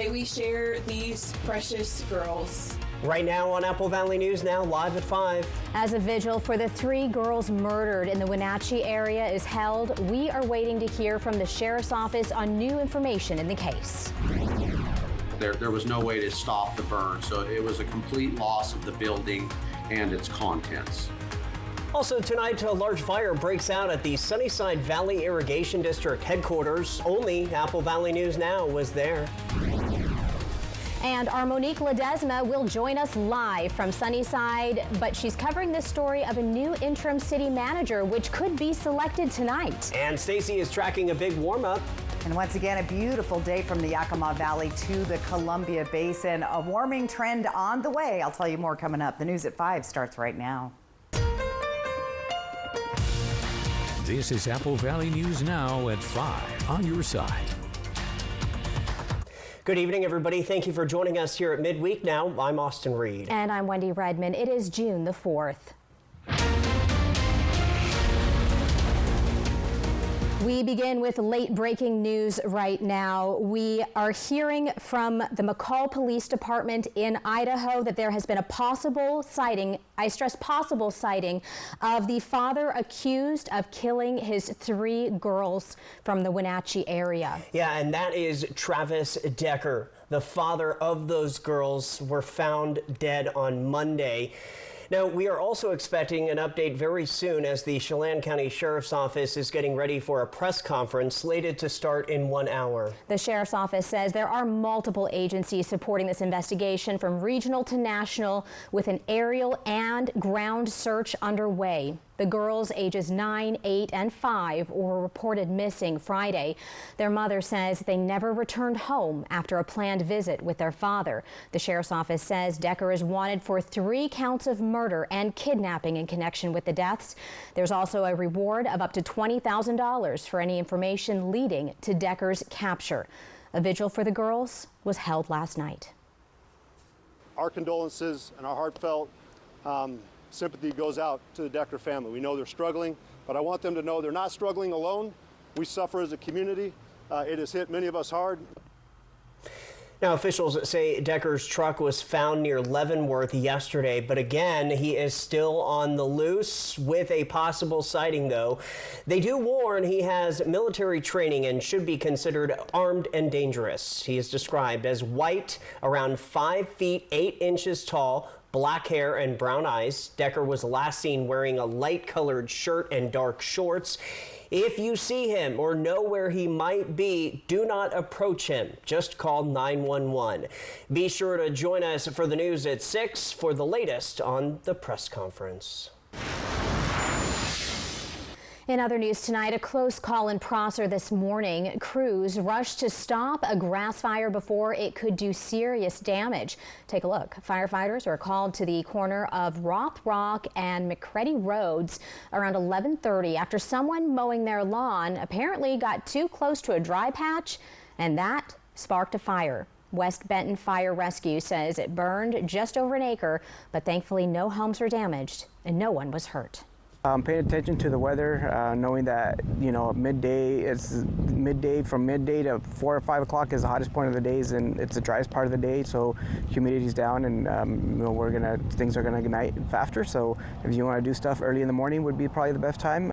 May we share these precious girls. Right now on Apple Valley News Now, live at 5. As a vigil for the 3 girls murdered in the Wenatchee area is held, we are waiting to hear from the Sheriff's Office on new information in the case. There was no way to stop the burn, so it was a complete loss of the building and its contents. Also tonight, a large fire breaks out at the Sunnyside Valley Irrigation District headquarters. Only Apple Valley News Now was there. And our Monique Ledesma will join us live from Sunnyside, but she's covering this story of a new interim city manager, which could be selected tonight. And Stacy is tracking a big warm-up. And once again, a beautiful day from the Yakima Valley to the Columbia Basin. A warming trend on the way. I'll tell you more coming up. The news at 5 starts right now. This is Apple Valley News Now at 5 on your side. Good evening, everybody. Thank you for joining us here at Midweek Now. I'm Austin Reed. And I'm Wendy Redman. It is June the 4th. We begin with late breaking news right now. We are hearing from the McCall Police Department in Idaho that there has been a possible sighting, I stress possible sighting, of the father accused of killing his 3 girls from the Wenatchee area. Yeah, and that is Travis Decker. The father of those girls were found dead on Monday. Now, we are also expecting an update very soon as the Chelan County Sheriff's Office is getting ready for a press conference slated to start in 1 hour. The Sheriff's Office says there are multiple agencies supporting this investigation from regional to national with an aerial and ground search underway. The girls ages 9, 8, and 5 were reported missing Friday. Their mother says they never returned home after a planned visit with their father. The Sheriff's Office says Decker is wanted for 3 counts of murder and kidnapping in connection with the deaths. There's also a reward of up to $20,000 for any information leading to Decker's capture. A vigil for the girls was held last night. Our condolences and our heartfelt sympathy goes out to the Decker family. We know they're struggling, but I want them to know they're not struggling alone. We suffer as a community. It has hit many of us hard. Now, officials say Decker's truck was found near Leavenworth yesterday, but again, he is still on the loose with a possible sighting, though. They do warn he has military training and should be considered armed and dangerous. He is described as white, around 5 feet 8 inches tall, black hair and brown eyes. Decker was last seen wearing a light-colored shirt and dark shorts. If you see him or know where he might be, do not approach him. Just call 911. Be sure to join us for the news at 6 for the latest on the press conference. In other news tonight, a close call in Prosser this morning. Crews rushed to stop a grass fire before it could do serious damage. Take a look. Firefighters were called to the corner of Roth Rock and McCready Roads around 11:30 after someone mowing their lawn apparently got too close to a dry patch, and that sparked a fire. West Benton Fire Rescue says it burned just over an acre, but thankfully no homes were damaged and no one was hurt. Paying attention to the weather, knowing that, midday from midday to 4 or 5 o'clock is the hottest point of the days, and it's the driest part of the day, so humidity's down, and things are gonna ignite faster. So if you want to do stuff early in the morning, would be probably the best time.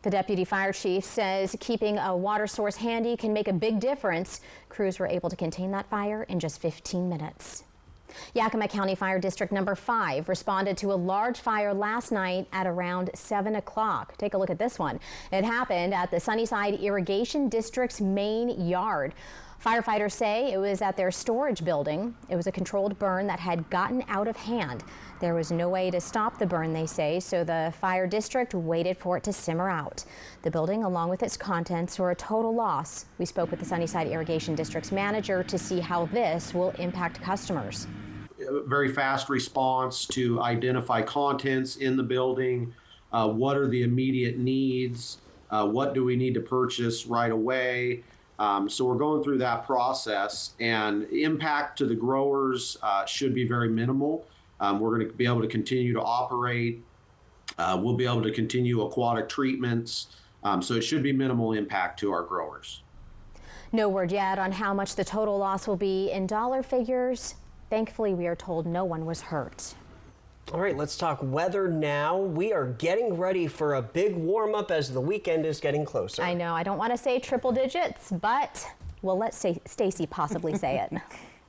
The deputy fire chief says keeping a water source handy can make a big difference. Crews were able to contain that fire in just 15 minutes. Yakima County Fire District number 5 responded to a large fire last night at around 7 o'clock. Take a look at this one. It happened at the Sunnyside Irrigation District's main yard. Firefighters say it was at their storage building. It was a controlled burn that had gotten out of hand. There was no way to stop the burn, they say, so the fire district waited for it to simmer out. The building, along with its contents, were a total loss. We spoke with the Sunnyside Irrigation District's manager to see how this will impact customers. Very fast response to identify contents in the building. What are the immediate needs? What do we need to purchase right away? So we're going through that process, and impact to the growers should be very minimal. We're going to be able to continue to operate. We'll be able to continue aquatic treatments. So it should be minimal impact to our growers. No word yet on how much the total loss will be in dollar figures. Thankfully, we are told no one was hurt. All right, let's talk weather now. We are getting ready for a big warm up as the weekend is getting closer. I know, I don't want to say triple digits, but we'll let Stacy possibly say it.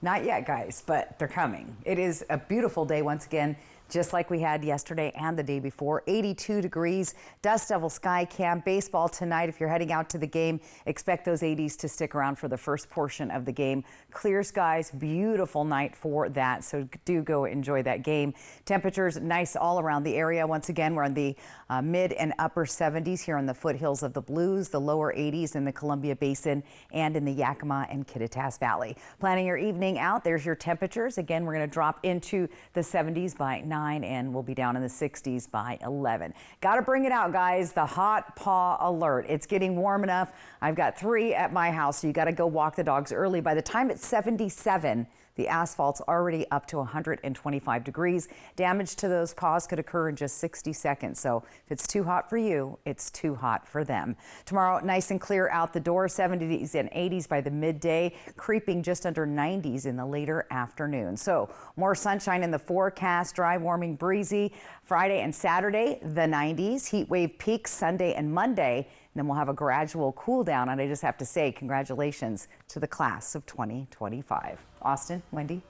Not yet, guys, but they're coming. It is a beautiful day once again, just like we had yesterday and the day before. 82 degrees, Dust Devil Sky Camp. Baseball tonight. If you're heading out to the game, expect those 80s to stick around for the first portion of the game. Clear skies, beautiful night for that, so do go enjoy that game. Temperatures nice all around the area. Once again, we're in the mid and upper 70s here on the foothills of the Blues, the lower 80s in the Columbia Basin and in the Yakima and Kittitas Valley. Planning your evening out, there's your temperatures. Again, we're going to drop into the 70s by 9 and we'll be down in the 60s by 11. Got to bring it out, guys. The hot paw alert. It's getting warm enough. I've got 3 at my house, so you got to go walk the dogs early. By the time it's 77, the asphalt's already up to 125 degrees. Damage to those paws could occur in just 60 seconds. So if it's too hot for you, it's too hot for them. Tomorrow, nice and clear out the door, 70s and 80s by the midday, creeping just under 90s in the later afternoon. So more sunshine in the forecast, dry, warming, breezy. Friday and Saturday, the 90s. Heat wave peaks Sunday and Monday. And then we'll have a gradual cool down. And I just have to say congratulations to the class of 2025. Austin, Wendy.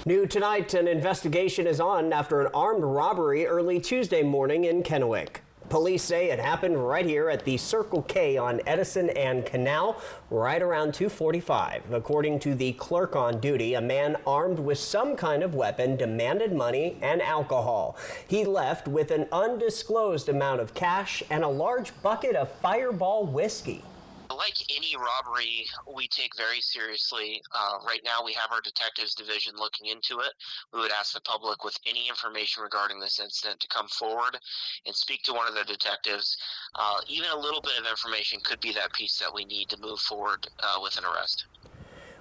New tonight, an investigation is on after an armed robbery early Tuesday morning in Kennewick. Police say it happened right here at the Circle K on Edison and Canal, right around 2:45. According to the clerk on duty, a man armed with some kind of weapon demanded money and alcohol. He left with an undisclosed amount of cash and a large bucket of Fireball whiskey. Like any robbery, we take very seriously. Right now, we have our detectives division looking into it. We would ask the public with any information regarding this incident to come forward and speak to one of the detectives. Even a little bit of information could be that piece that we need to move forward with an arrest.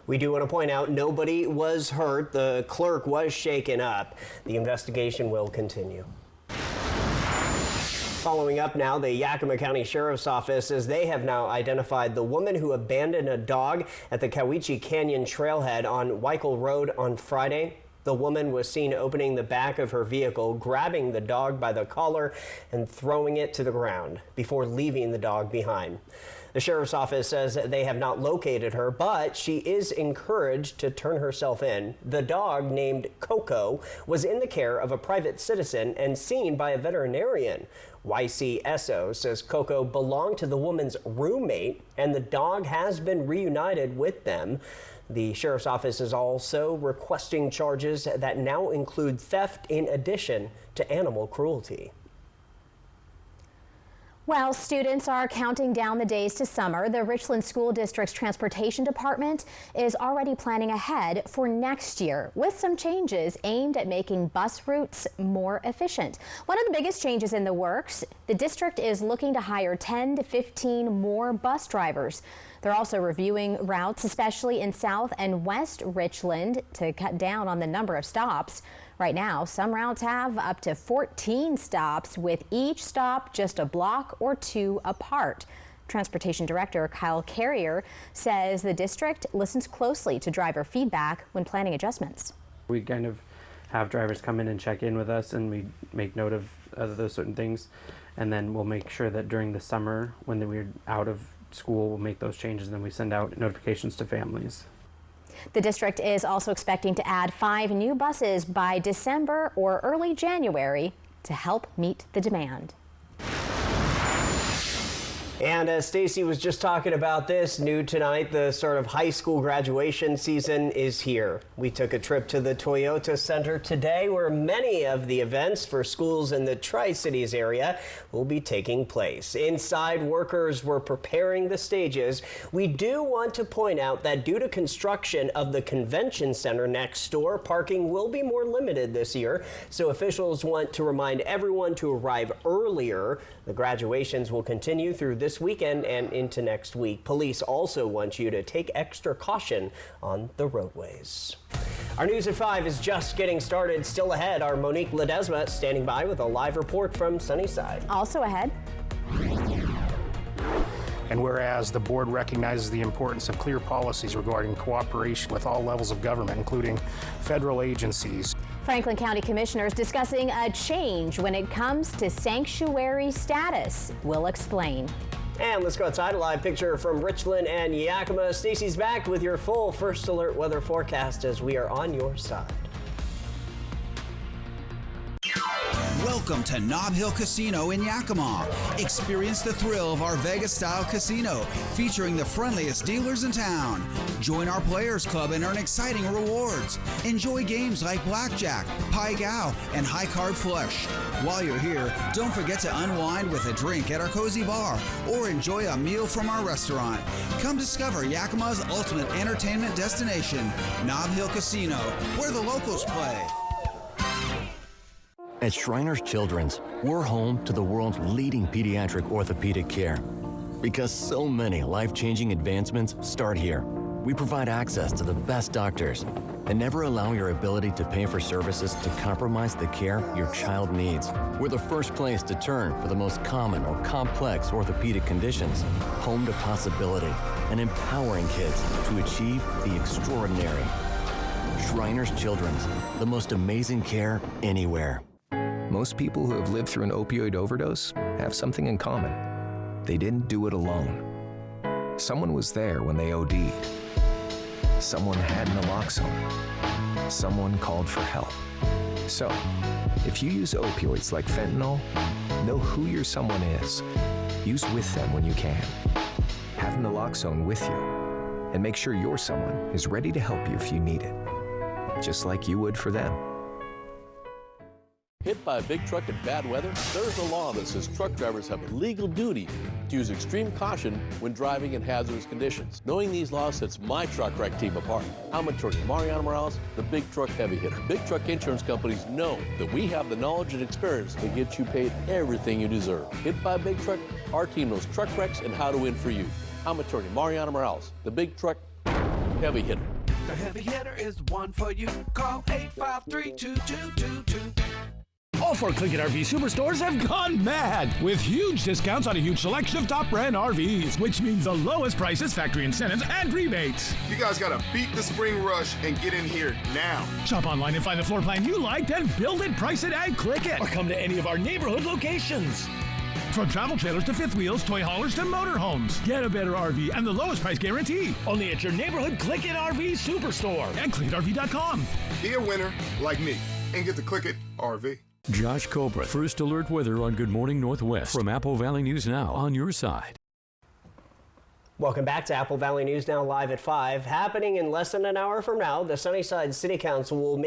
We do want to point out nobody was hurt. The clerk was shaken up. The investigation will continue. Following up now, the Yakima County Sheriff's Office says they have now identified the woman who abandoned a dog at the Cowiche Canyon trailhead on Weichel Road on Friday. The woman was seen opening the back of her vehicle, grabbing the dog by the collar and throwing it to the ground before leaving the dog behind. The Sheriff's Office says they have not located her, but she is encouraged to turn herself in. The dog, named Coco, was in the care of a private citizen and seen by a veterinarian. YCSO says Coco belonged to the woman's roommate, and the dog has been reunited with them. The Sheriff's Office is also requesting charges that now include theft in addition to animal cruelty. While students are counting down the days to summer, the Richland School District's Transportation Department is already planning ahead for next year with some changes aimed at making bus routes more efficient. One of the biggest changes in the works, the district is looking to hire 10 to 15 more bus drivers. They're also reviewing routes, especially in South and West Richland, to cut down on the number of stops. Right now, some routes have up to 14 stops, with each stop just a block or 2 apart. Transportation Director Kyle Carrier says the district listens closely to driver feedback when planning adjustments. We kind of have drivers come in and check in with us, and we make note of those certain things. And then we'll make sure that during the summer, when we're out of school, we'll make those changes, and then we send out notifications to families. The district is also expecting to add 5 new buses by December or early January to help meet the demand. And as Stacy was just talking about this, new tonight, the sort of high school graduation season is here. We took a trip to the Toyota Center today, where many of the events for schools in the Tri-Cities area will be taking place. Inside, workers were preparing the stages. We do want to point out that due to construction of the convention center next door, parking will be more limited this year. So officials want to remind everyone to arrive earlier. The graduations will continue through this weekend and into next week. Police also want you to take extra caution on the roadways. Our News at 5 is just getting started. Still ahead, our Monique Ledesma standing by with a live report from Sunnyside. Also ahead, And whereas the board recognizes the importance of clear policies regarding cooperation with all levels of government, including federal agencies. Franklin County Commissioners discussing a change when it comes to sanctuary status. We'll explain. And let's go outside. A live picture from Richland and Yakima. Stacy's back with your full First Alert weather forecast as we are on your side. Welcome to Nob Hill Casino in Yakima. Experience the thrill of our Vegas-style casino featuring the friendliest dealers in town. Join our Players Club and earn exciting rewards. Enjoy games like Blackjack, Pai Gow, and High Card Flush. While you're here, don't forget to unwind with a drink at our cozy bar or enjoy a meal from our restaurant. Come discover Yakima's ultimate entertainment destination, Nob Hill Casino, where the locals play. At Shriners Children's, we're home to the world's leading pediatric orthopedic care. Because so many life-changing advancements start here. We provide access to the best doctors and never allow your ability to pay for services to compromise the care your child needs. We're the first place to turn for the most common or complex orthopedic conditions. Home to possibility and empowering kids to achieve the extraordinary. Shriners Children's, the most amazing care anywhere. Most people who have lived through an opioid overdose have something in common. They didn't do it alone. Someone was there when they OD'd. Someone had naloxone. Someone called for help. So, if you use opioids like fentanyl, know who your someone is. Use with them when you can. Have naloxone with you. And make sure your someone is ready to help you if you need it. Just like you would for them. Hit by a big truck in bad weather? There's a law that says truck drivers have a legal duty to use extreme caution when driving in hazardous conditions. Knowing these laws sets my truck wreck team apart. I'm attorney Mariano Morales, the Big Truck Heavy Hitter. Big truck insurance companies know that we have the knowledge and experience to get you paid everything you deserve. Hit by a big truck, our team knows truck wrecks and how to win for you. I'm attorney Mariano Morales, the Big Truck Heavy Hitter. The Heavy Hitter is the one for you. Call 853-2222. All four Click It RV Superstores have gone mad with huge discounts on a huge selection of top brand RVs, which means the lowest prices, factory incentives, and rebates. You guys gotta beat the spring rush and get in here now. Shop online and find the floor plan you like, then build it, price it, and click it. Or come to any of our neighborhood locations. From travel trailers to fifth wheels, toy haulers to motorhomes. Get a better RV and the lowest price guarantee. Only at your neighborhood Click It RV Superstore and ClickItRV.com. Be a winner like me and get the Click It RV. Josh Cobra, First Alert weather on Good Morning Northwest from Apple Valley News Now, on your side. Welcome back to Apple Valley News Now live at 5. Happening in less than an hour from now, the Sunnyside City Council will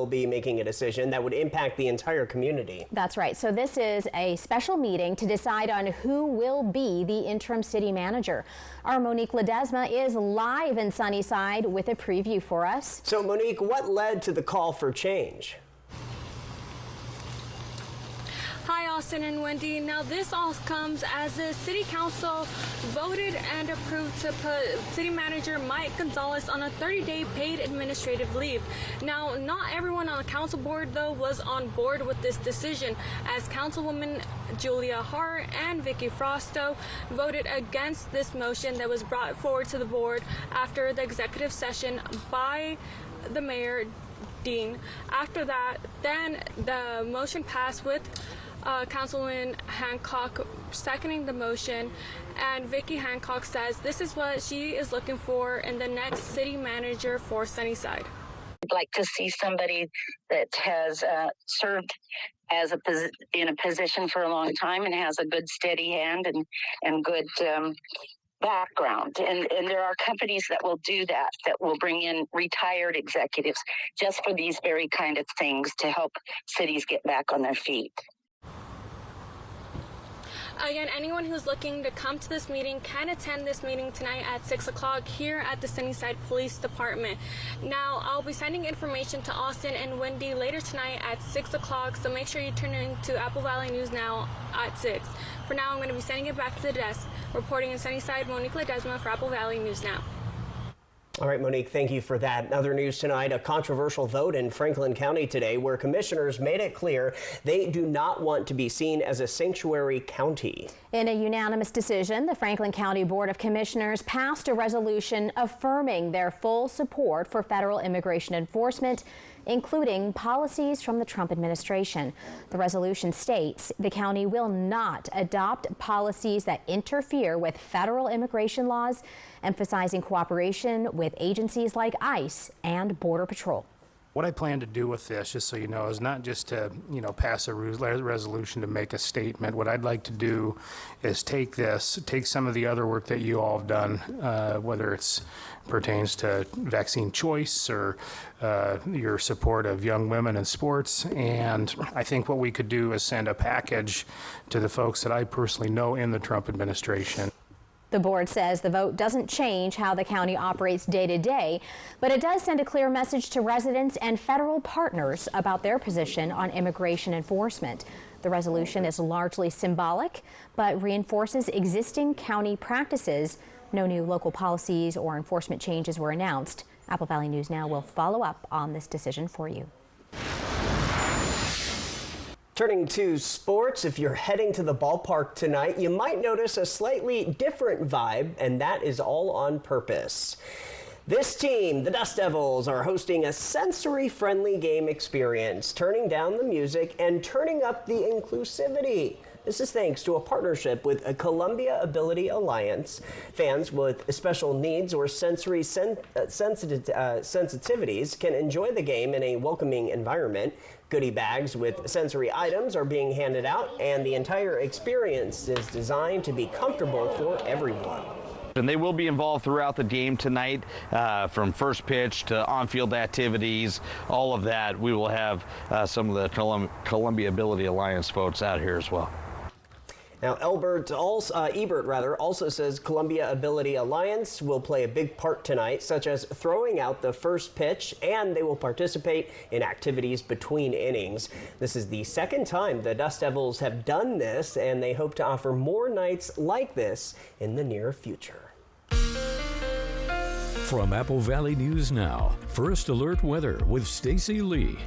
be making a decision that would impact the entire community. That's right. So this is a special meeting to decide on who will be the interim city manager. Our Monique Ledesma is live in Sunnyside with a preview for us. So Monique, what led to the call for change? Hi, Austin and Wendy. Now, this all comes as the City Council voted and approved to put City Manager Mike Gonzalez on a 30-day paid administrative leave. Now, not everyone on the council board, though, was on board with this decision, as Councilwoman Julia Hart and Vicky Frosto voted against this motion that was brought forward to the board after the executive session by the Mayor Dean. After that, then the motion passed with Councilwoman Hancock seconding the motion, and Vicky Hancock says this is what she is looking for in the next city manager for Sunnyside. I'd like to see somebody that has served as in a position for a long time and has a good steady hand and good background. And there are companies that will do that will bring in retired executives just for these very kind of things to help cities get back on their feet. Again, anyone who's looking to come to this meeting can attend this meeting tonight at 6 o'clock here at the Sunnyside Police Department. Now, I'll be sending information to Austin and Wendy later tonight at 6 o'clock, so make sure you tune in to Apple Valley News Now at 6. For now, I'm going to be sending it back to the desk. Reporting in Sunnyside, Monique Ledesma for Apple Valley News Now. All right, Monique, thank you for that. Other news tonight, a controversial vote in Franklin County today where commissioners made it clear they do not want to be seen as a sanctuary county. In a unanimous decision, the Franklin County Board of Commissioners passed a resolution affirming their full support for federal immigration enforcement, including policies from the Trump administration. The resolution states the county will not adopt policies that interfere with federal immigration laws, emphasizing cooperation with agencies like ICE and Border Patrol. What I plan to do with this, just so you know, is not just to, pass a resolution to make a statement. What I'd like to do is take some of the other work that you all have done, whether it's pertains to vaccine choice or your support of young women in sports. And I think what we could do is send a package to the folks that I personally know in the Trump administration. The board says the vote doesn't change how the county operates day to day, but it does send a clear message to residents and federal partners about their position on immigration enforcement. The resolution is largely symbolic, but reinforces existing county practices. No new local policies or enforcement changes were announced. Apple Valley News Now will follow up on this decision for you. Turning to sports, if you're heading to the ballpark tonight, you might notice a slightly different vibe, and that is all on purpose. This team, the Dust Devils, are hosting a sensory-friendly game experience, turning down the music and turning up the inclusivity. This is thanks to a partnership with a Columbia Ability Alliance. Fans with special needs or sensory sensitivities can enjoy the game in a welcoming environment. Goodie bags with sensory items are being handed out, and the entire experience is designed to be comfortable for everyone. And they will be involved throughout the game tonight, from first pitch to on-field activities, all of that. We will have some of the Columbia Ability Alliance folks out here as well. Now, Ebert also says Columbia Ability Alliance will play a big part tonight, such as throwing out the first pitch, and they will participate in activities between innings. This is the second time the Dust Devils have done this, and they hope to offer more nights like this in the near future. From Apple Valley News Now, First Alert Weather with Stacy Lee.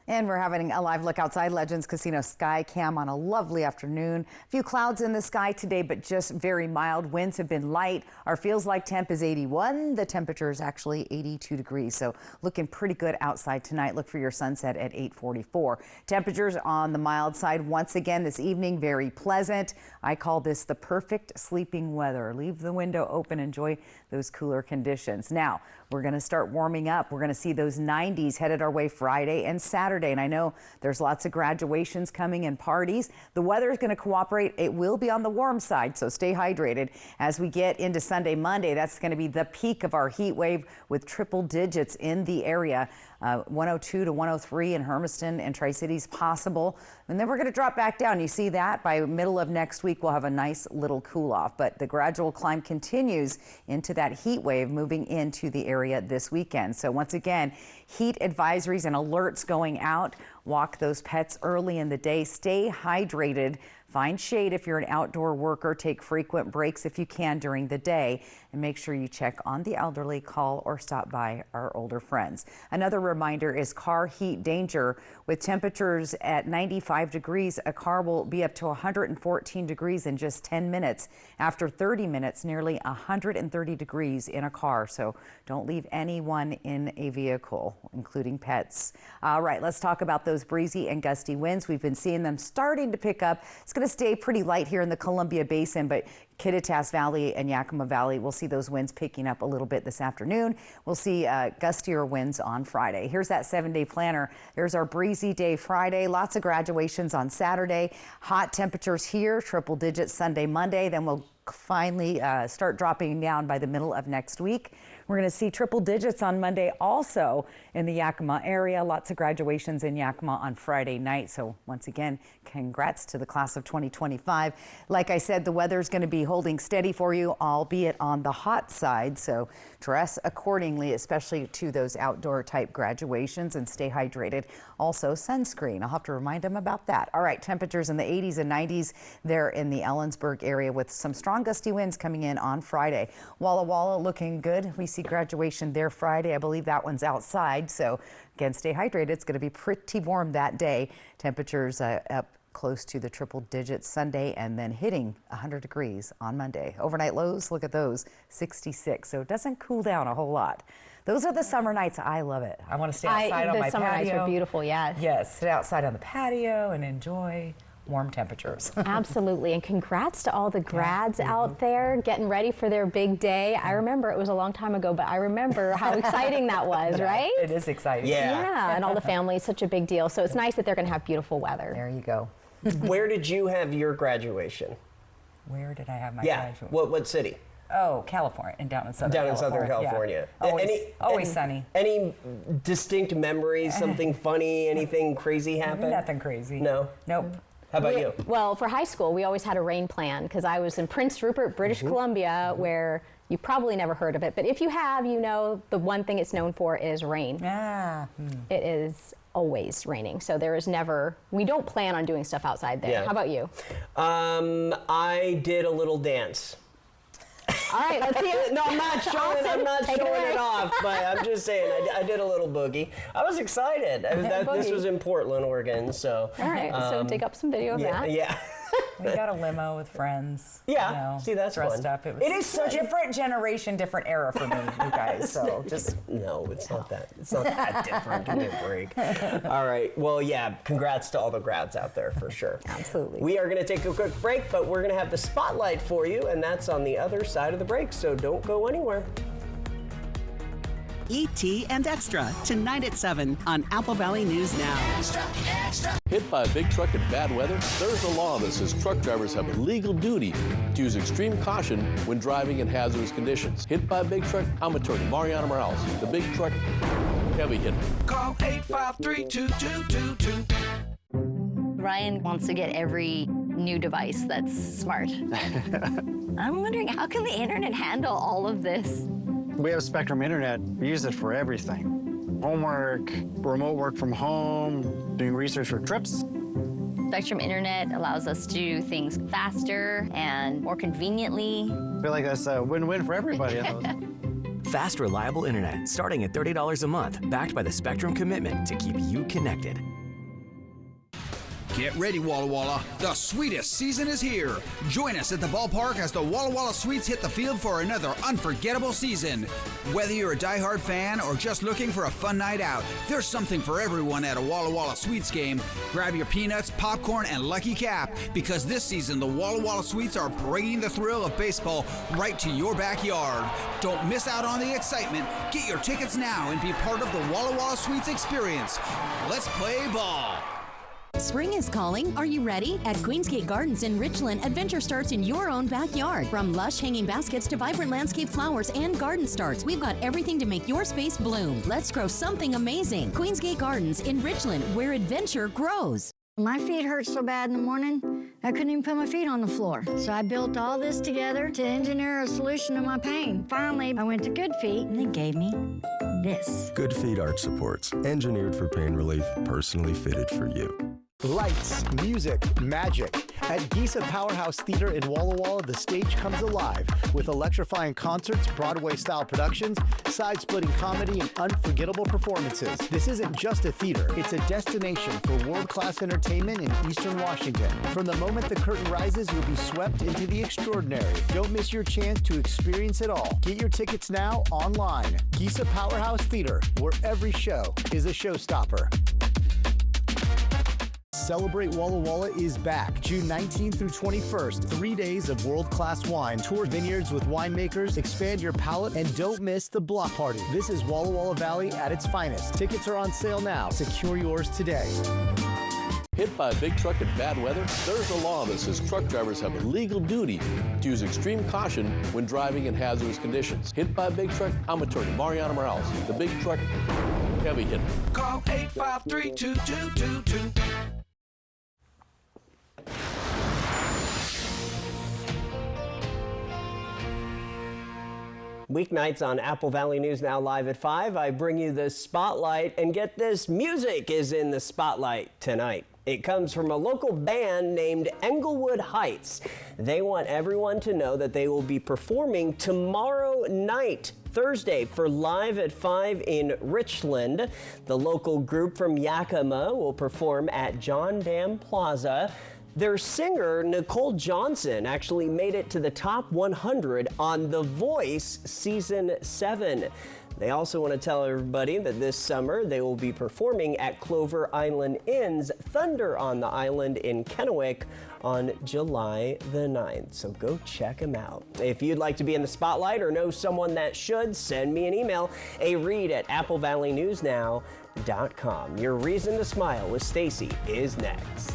And we're having a live look outside Legends Casino Sky Cam on a lovely afternoon. A few clouds in the sky today, but just very mild. Winds have been light. Our feels like temp is 81. The temperature is actually 82 degrees. So looking pretty good outside tonight. Look for your sunset at 8:44. Temperatures on the mild side once again this evening, very pleasant. I call this the perfect sleeping weather. Leave the window open, enjoy those cooler conditions. Now, we're going to start warming up. We're going to see those 90s headed our way Friday and Saturday. And I know there's lots of graduations coming and parties. The weather is going to cooperate. It will be on the warm side, so stay hydrated. As we get into Sunday, Monday, that's going to be the peak of our heat wave with triple digits in the area. 102 to 103 in Hermiston and Tri-Cities possible. And then we're going to drop back down. You see that by middle of next week, we'll have a nice little cool off. But the gradual climb continues into that heat wave moving into the area this weekend. So once again, heat advisories and alerts going out. Walk those pets early in the day. Stay hydrated. Find shade if you're an outdoor worker. Take frequent breaks if you can during the day. And make sure you check on the elderly, call or stop by our older friends. Another reminder is car heat danger. With temperatures at 95 degrees, a car will be up to 114 degrees in just 10 minutes. After 30 minutes, nearly 130 degrees in a car. So don't leave anyone in a vehicle, including pets. All right, let's talk about those breezy and gusty winds. We've been seeing them starting to pick up. It's going to stay pretty light here in the Columbia Basin, but Kittitas Valley and Yakima Valley, we'll see those winds picking up a little bit this afternoon. We'll see gustier winds on Friday. Here's that 7-day planner. There's our breezy day Friday. Lots of graduations on Saturday. Hot temperatures here, triple digits Sunday, Monday. Then we'll finally start dropping down by the middle of next week. We're going to see triple digits on Monday also in the Yakima area. Lots of graduations in Yakima on Friday night. So once again, congrats to the class of 2025. Like I said, the weather is going to be holding steady for you, albeit on the hot side. So dress accordingly, especially to those outdoor type graduations, and stay hydrated. Also sunscreen. I'll have to remind them about that. All right, temperatures in the 80s and 90s there in the Ellensburg area with some strong gusty winds coming in on Friday. Walla Walla looking good. We see see graduation there Friday. I believe that one's outside. So again, stay hydrated. It's going to be pretty warm that day. Temperatures up close to the triple digits Sunday and then hitting 100 degrees on Monday. Overnight lows, look at those, 66. So it doesn't cool down a whole lot. Those are the summer nights. I love it. I want to stay outside on my patio. The summer nights are beautiful, yes. Yes, sit outside on the patio and enjoy warm temperatures. Absolutely, and congrats to all the grads out there getting ready for their big day. I remember, it was a long time ago, but I remember how exciting that was, right? It is exciting. Yeah, and all the families, such a big deal. So it's nice that they're going to have beautiful weather. There you go. Where did you have your graduation? Where did I have my Yeah, graduation? what city? Oh, California, and down in Southern California. Southern California. Yeah. Always sunny. Any distinct memories, something funny, anything crazy happen? Nothing crazy. No? Nope. How about you? Well, for high school, we always had a rain plan because I was in Prince Rupert, British Columbia, where you probably never heard of it. But if you have, you know the one thing it's known for is rain. It is always raining. So there is never, we don't plan on doing stuff outside there. Yeah. How about you? I did a little dance. All right, let's see it. No, I'm not showing it off, but I'm just saying I did a little boogie. I was excited. This was in Portland, Oregon, so. All right, so dig up some video of that. Yeah. We got a limo with friends. Yeah, you know, see, that's dressed fun. up. It is such a different generation, different era for me, you guys. So just no, it's not that. It's not that different. Give me a break. All right. Well, yeah. Congrats to all the grads out there for sure. Absolutely. We are going to take a quick break, but we're going to have the spotlight for you, and that's on the other side of the break. So don't go anywhere. E.T. and Extra, tonight at 7 on Apple Valley News Now. Hit by a big truck in bad weather? There's a law that says truck drivers have a legal duty to use extreme caution when driving in hazardous conditions. Hit by a big truck? I'm attorney Mariana Morales, the big truck heavy hitter. Call 853-2222. Ryan wants to get every new device that's smart. I'm wondering, how can the internet handle all of this? We have Spectrum Internet. We use it for everything. Homework, remote work from home, doing research for trips. Spectrum Internet allows us to do things faster and more conveniently. I feel like that's a win-win for everybody. Fast, reliable internet starting at $30 a month, backed by the Spectrum commitment to keep you connected. Get ready, Walla Walla. The sweetest season is here. Join us at the ballpark as the Walla Walla Sweets hit the field for another unforgettable season. Whether you're a diehard fan or just looking for a fun night out, there's something for everyone at a Walla Walla Sweets game. Grab your peanuts, popcorn, and Lucky Cap, because this season the Walla Walla Sweets are bringing the thrill of baseball right to your backyard. Don't miss out on the excitement. Get your tickets now and be part of the Walla Walla Sweets experience. Let's play ball. Spring is calling. Are you ready? At Queensgate Gardens in Richland, adventure starts in your own backyard. From lush hanging baskets to vibrant landscape flowers and garden starts, we've got everything to make your space bloom. Let's grow something amazing. Queensgate Gardens in Richland, where adventure grows. My feet hurt so bad in the morning, I couldn't even put my feet on the floor. So I built all this together to engineer a solution to my pain. Finally, I went to Good Feet, and they gave me this. Good Feet Arch Supports, engineered for pain relief, personally fitted for you. Lights, music, magic. At Giza Powerhouse Theater in Walla Walla, the stage comes alive with electrifying concerts, Broadway-style productions, side-splitting comedy, and unforgettable performances. This isn't just a theater. It's a destination for world-class entertainment in Eastern Washington. From the moment the curtain rises, you'll be swept into the extraordinary. Don't miss your chance to experience it all. Get your tickets now online. Giza Powerhouse Theater, where every show is a showstopper. Celebrate Walla Walla is back. June 19th through 21st, 3 days of world-class wine. Tour vineyards with winemakers, expand your palate, and don't miss the block party. This is Walla Walla Valley at its finest. Tickets are on sale now. Secure yours today. Hit by a big truck in bad weather? There's a law that says truck drivers have a legal duty to use extreme caution when driving in hazardous conditions. Hit by a big truck? I'm attorney Mariana Morales, the big truck heavy hitter. Call 853-2222. Weeknights on Apple Valley News Now live at 5. I bring you the spotlight, and get this, music is in the spotlight tonight. It comes from a local band named Englewood Heights. They want everyone to know that they will be performing tomorrow night Thursday for Live at 5 in Richland. The local group from Yakima will perform at John Dam Plaza. Their singer, Nicole Johnson, actually made it to the top 100 on The Voice Season 7. They also want to tell everybody that this summer they will be performing at Clover Island Inn's Thunder on the Island in Kennewick on July the 9th. So go check them out. If you'd like to be in the spotlight or know someone that should, send me an email, areed@applevalleyNewsNow.com. Your Reason to Smile with Stacy is next.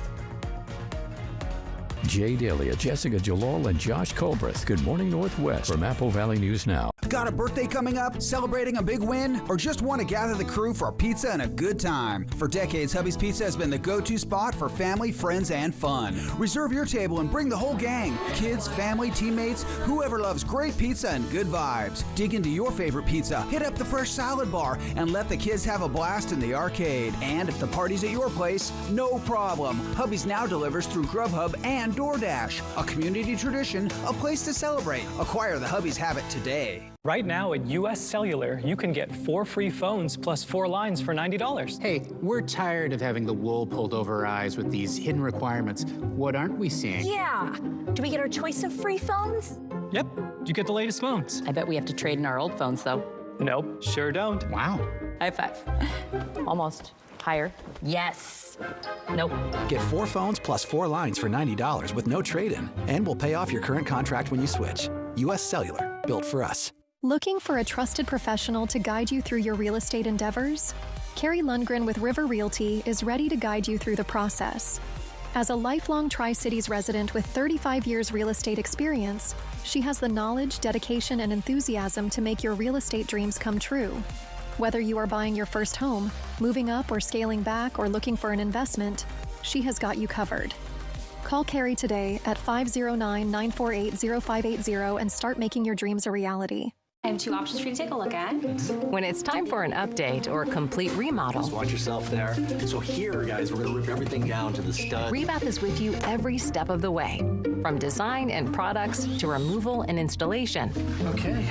Jay Dalia, Jessica Jalal, and Josh Colbreth. Good Morning Northwest from Apple Valley News Now. Got a birthday coming up, celebrating a big win, or just want to gather the crew for a pizza and a good time? For decades, Hubby's Pizza has been the go-to spot for family, friends, and fun. Reserve your table and bring the whole gang. Kids, family, teammates, whoever loves great pizza and good vibes. Dig into your favorite pizza, hit up the fresh salad bar, and let the kids have a blast in the arcade. And if the party's at your place, no problem. Hubby's now delivers through Grubhub and DoorDash. A community tradition, a place to celebrate. Acquire the Hubby's habit today. Right now at US Cellular, you can get 4 free phones plus 4 lines for $90. Hey, we're tired of having the wool pulled over our eyes with these hidden requirements. What aren't we seeing? Yeah. Do we get our choice of free phones? Yep, you get the latest phones. I bet we have to trade in our old phones, though. Nope, sure don't. Wow. High five. Almost. Higher. Yes. Nope. Get 4 phones plus 4 lines for $90 with no trade-in. And we'll pay off your current contract when you switch. US Cellular, built for us. Looking for a trusted professional to guide you through your real estate endeavors? Carrie Lundgren with River Realty is ready to guide you through the process. As a lifelong Tri-Cities resident with 35 years real estate experience, she has the knowledge, dedication, and enthusiasm to make your real estate dreams come true. Whether you are buying your first home, moving up or scaling back, or looking for an investment, she has got you covered. Call Carrie today at 509-948-0580 and start making your dreams a reality. I have 2 options for you to take a look at. When it's time for an update or a complete remodel. Just watch yourself there. So here, guys, we're going to rip everything down to the stud. Rebath is with you every step of the way, from design and products to removal and installation. Okay,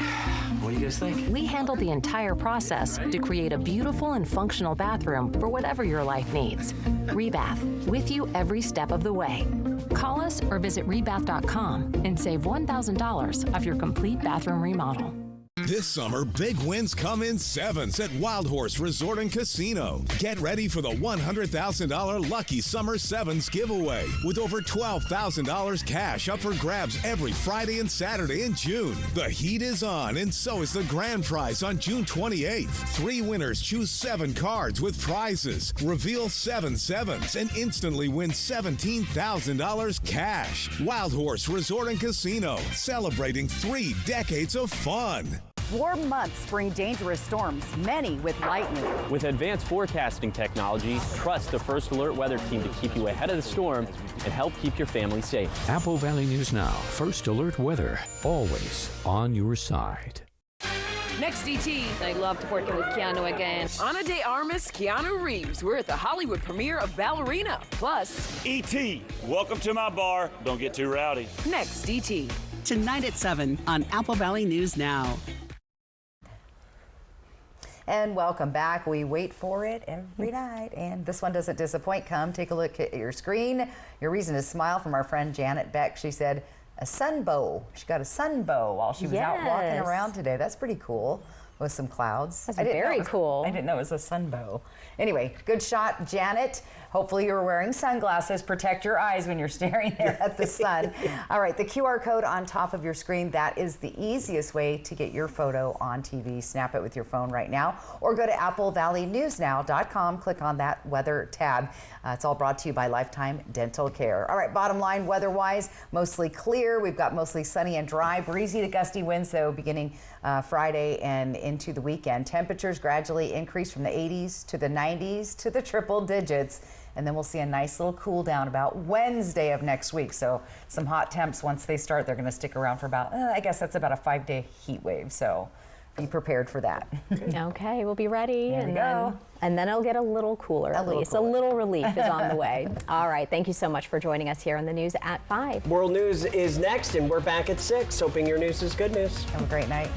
what do you guys think? We handle the entire process to create a beautiful and functional bathroom for whatever your life needs. Rebath, with you every step of the way. Call us or visit rebath.com and save $1,000 off your complete bathroom remodel. This summer, big wins come in sevens at Wild Horse Resort and Casino. Get ready for the $100,000 Lucky Summer Sevens giveaway with over $12,000 cash up for grabs every Friday and Saturday in June. The heat is on, and so is the grand prize on June 28th. 3 winners choose 7 cards with prizes. Reveal 7 sevens and instantly win $17,000 cash. Wild Horse Resort and Casino, celebrating 3 decades of fun. Warm months bring dangerous storms, many with lightning. With advanced forecasting technology, trust the First Alert Weather Team to keep you ahead of the storm and help keep your family safe. Apple Valley News Now. First Alert Weather. Always on your side. Next, DT. I loved working with Keanu again. Ana de Armas, Keanu Reeves. We're at the Hollywood premiere of Ballerina. Plus, E.T. Welcome to my bar. Don't get too rowdy. Next, DT. Tonight at 7 on Apple Valley News Now. And welcome back. We wait for it every night, and this one doesn't disappoint. Come take a look at your screen. Your reason to smile from our friend Janet Beck. She said a sunbow. She got a sunbow while she was out walking around today. That's pretty cool with some clouds. That's very cool. I didn't know it was a sunbow. Anyway, good shot, Janet. Hopefully you're wearing sunglasses. Protect your eyes when you're staring there at the sun. All right, the QR code on top of your screen, that is the easiest way to get your photo on TV. Snap it with your phone right now, or go to applevalleyNewsNow.com. Click on that weather tab. It's all brought to you by Lifetime Dental Care. All right, bottom line, weather-wise, mostly clear. We've got mostly sunny and dry, breezy to gusty winds, though, beginning Friday and into the weekend. Temperatures gradually increase from the 80s to the 90s to the triple digits. And then we'll see a nice little cool down about Wednesday of next week. So some hot temps, once they start, they're going to stick around for about, I guess that's about a 5-day heat wave. So be prepared for that. Okay, we'll be ready. There we go. And then it'll get a little cooler at least. A little relief is on the way. All right, thank you so much for joining us here on the news at 5. World News is next, and we're back at 6. Hoping your news is good news. Have a great night.